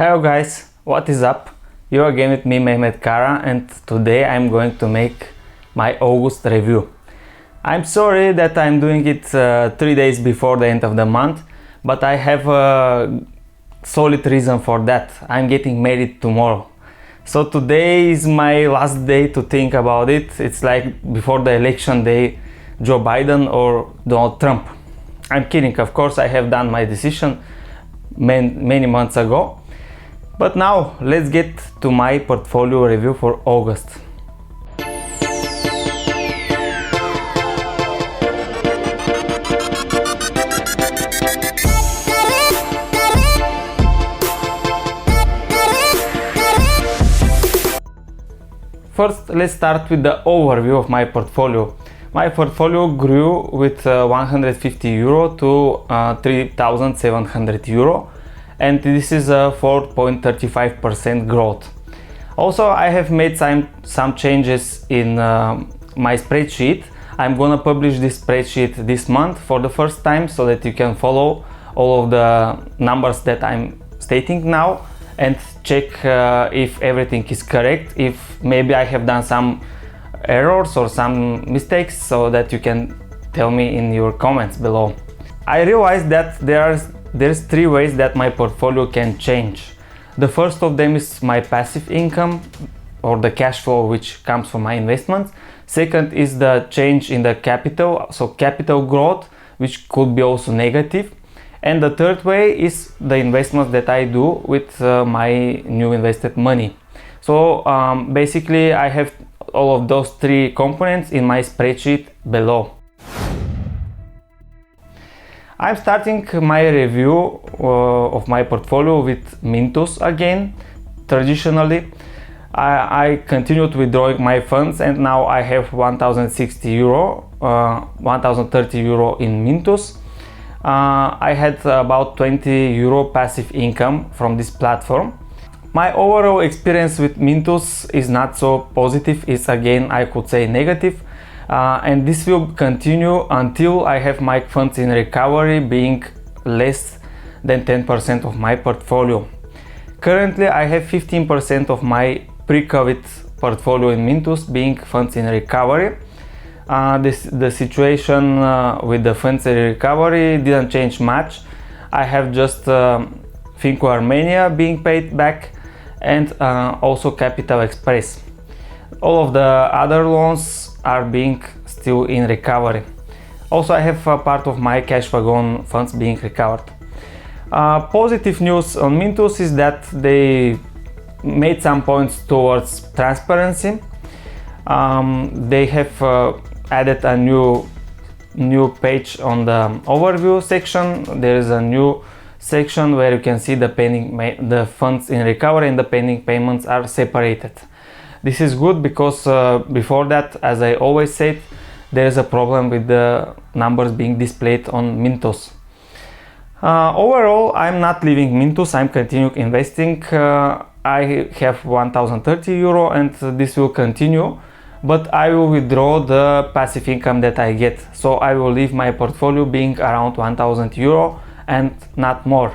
Hello guys, what is up? You're again with me, Mehmet Kara, and today I'm going to make my August review. I'm sorry that I'm doing it 3 days before the end of the month, but I have a solid reason for that. I'm getting married tomorrow. So today is my last day to think about it. It's like before the election day, Joe Biden or Donald Trump. I'm kidding, of course I have done my decision many months ago. But now let's get to my portfolio review for August. First, let's start with the overview of my portfolio. My portfolio grew with 150 euro to 3,700 euro, and this is a 4.35% growth. Also, I have made some changes in my spreadsheet. I'm gonna publish this spreadsheet this month for the first time so that you can follow all of the numbers that I'm stating now and check if everything is correct, if maybe I have done some errors or some mistakes, so that you can tell me in your comments below. I realized that there's 3 ways that my portfolio can change. The first of them is my passive income or the cash flow which comes from my investments. Second is the change in the capital, so capital growth, which could be also negative. And the third way is the investments that I do with my new invested money. So basically I have all of those 3 components in my spreadsheet below. I'm starting my review of my portfolio with Mintos again. Traditionally, I continued withdrawing my funds and now I have 1060 euro, 1030 euro in Mintos. I had about 20 euro passive income from this platform. My overall experience with Mintos is not so positive, it's again, I could say, negative. And this will continue until I have my funds in recovery being less than 10% of my portfolio. Currently I have 15% of my pre-COVID portfolio in Mintos being funds in recovery. The situation with the funds in recovery didn't change much. I have just Finco Armenia being paid back and also Capital Express. All of the other loans are being still in recovery. Also, I have a part of my cash wagon funds being recovered. Positive news on Mintos is that they made some points towards transparency. They have added a new page on the overview section. There is a new section where you can see the funds in recovery and the pending payments are separated. This is good because before that, as I always said, there is a problem with the numbers being displayed on Mintos. Overall, I'm not leaving Mintos, I'm continuing investing. I have 1030 euro and this will continue, but I will withdraw the passive income that I get. So I will leave my portfolio being around 1000 euro and not more.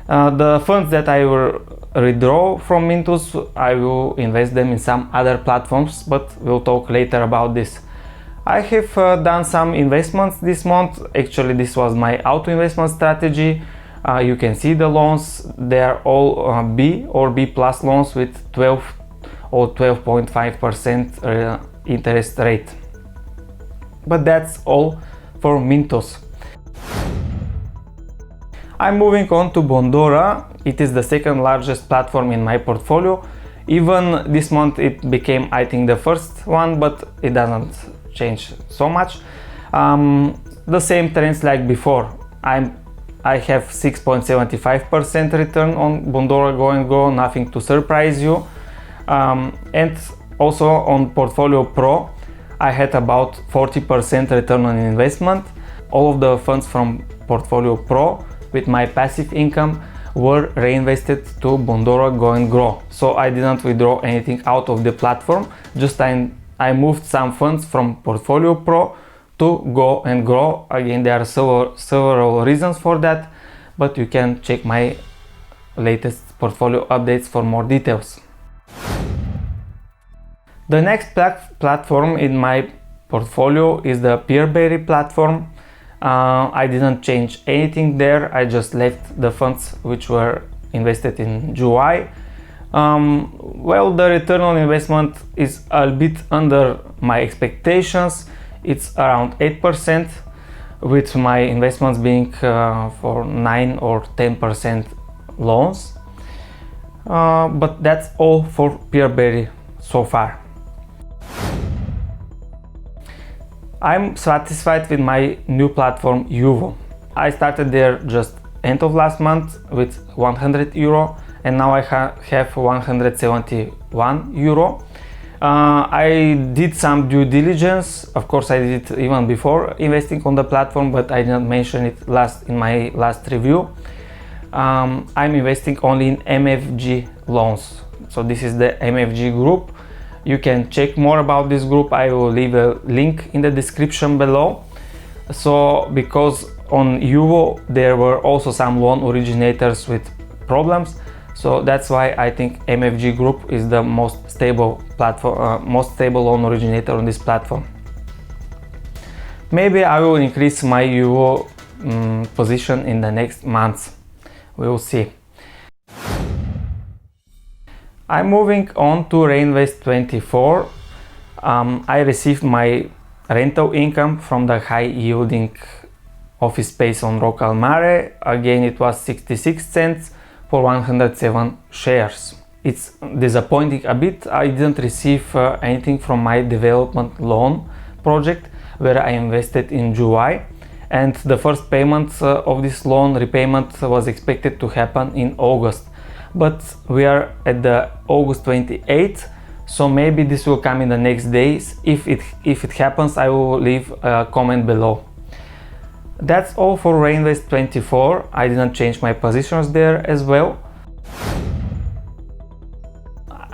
The funds that I will withdraw from Mintos, I will invest them in some other platforms, but we'll talk later about this. I have done some investments this month. Actually, this was my auto investment strategy. You can see the loans. They are all B or B plus loans with 12 or 12.5% interest rate. But that's all for Mintos. I'm moving on to Bondora. It is the second largest platform in my portfolio. Even this month it became, I think, the first one, but it doesn't change so much. The same trends like before. I have 6.75% return on Bondora Go and Go, nothing to surprise you. And also on Portfolio Pro, I had about 40% return on investment. All of the funds from Portfolio Pro with my passive income were reinvested to Bondora Go and Grow. So I didn't withdraw anything out of the platform, just I moved some funds from Portfolio Pro to Go and Grow. Again, there are several reasons for that, but you can check my latest portfolio updates for more details. The next platform in my portfolio is the Peerberry platform. I didn't change anything there, I just left the funds which were invested in July. Well, the return on investment is a bit under my expectations. It's around 8%, with my investments being for 9 or 10% loans. But that's all for Peerberry so far. I'm satisfied with my new platform Yuvo. I started there just end of last month with 100 euro, and now I have 171 euro. I did some due diligence. Of course, I did it even before investing on the platform, but I didn't mention it in my last review. I'm investing only in MFG loans. So this is the MFG group. You can check more about this group. I will leave a link in the description below. So because on Yuvo there were also some loan originators with problems, so that's why I think MFG group is the most stable platform, most stable loan originator on this platform. Maybe I will increase my Yuvo position in the next months. We will see. I'm moving on to Reinvest24. I received my rental income from the high yielding office space on Rocca al Mare. Again, it was 66 cents for 107 shares. It's disappointing a bit. I didn't receive anything from my development loan project where I invested in July, and the first payment of this loan repayment was expected to happen in August. But we are at the August 28th, so maybe this will come in the next days. If it happens, I will leave a comment below. That's all for Reinvest24. I didn't change my positions there as well.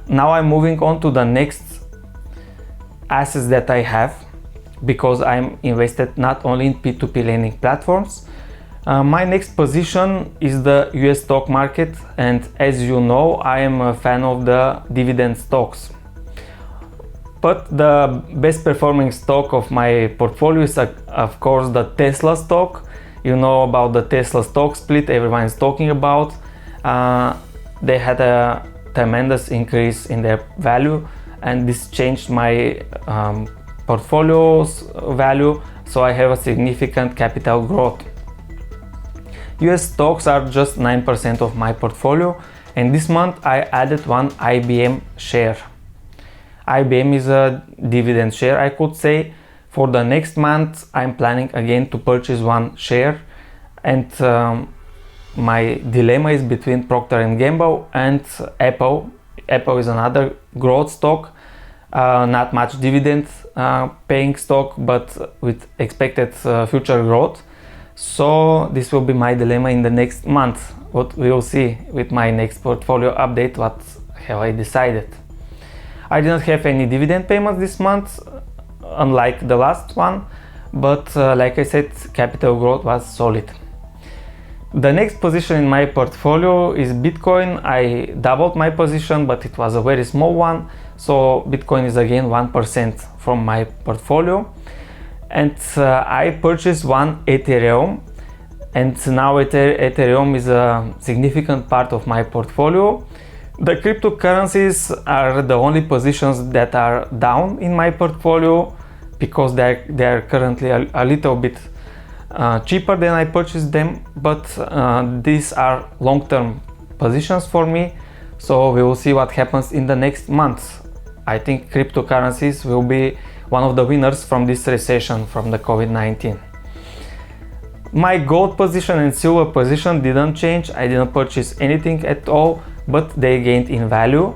Now I'm moving on to the next assets that I have, because I'm invested not only in P2P lending platforms. My next position is the US stock market, and as you know, I am a fan of the dividend stocks. But the best performing stock of my portfolio is of course the Tesla stock. You know about the Tesla stock split, everyone is talking about. They had a tremendous increase in their value, and this changed my portfolio's value, so I have a significant capital growth. US stocks are just 9% of my portfolio, and this month I added one IBM share. IBM is a dividend share, I could say. For the next month I'm planning again to purchase one share, and my dilemma is between Procter & Gamble and Apple. Apple is another growth stock, not much dividend paying stock, but with expected future growth. So this will be my dilemma in the next month. What we will see with my next portfolio update, what have I decided. I didn't have any dividend payments this month, unlike the last one, but like I said, capital growth was solid. The next position in my portfolio is Bitcoin. I doubled my position, but it was a very small one, so Bitcoin is again 1% from my portfolio. And I purchased one Ethereum, and now Ethereum is a significant part of my portfolio. The cryptocurrencies are the only positions that are down in my portfolio, because they are currently a little bit cheaper than I purchased them, but these are long-term positions for me, so we will see what happens in the next months. I think cryptocurrencies will be one of the winners from this recession from the COVID-19. My gold position and silver position didn't change. I didn't purchase anything at all, but they gained in value,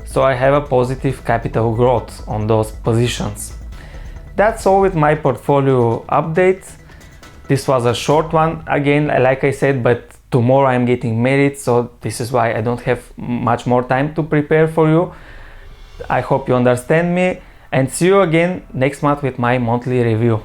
so I have a positive capital growth on those positions. That's all with my portfolio update. This was a short one, again, like I said, but tomorrow I'm getting married, so this is why I don't have much more time to prepare for you. I hope you understand me, and see you again next month with my monthly review.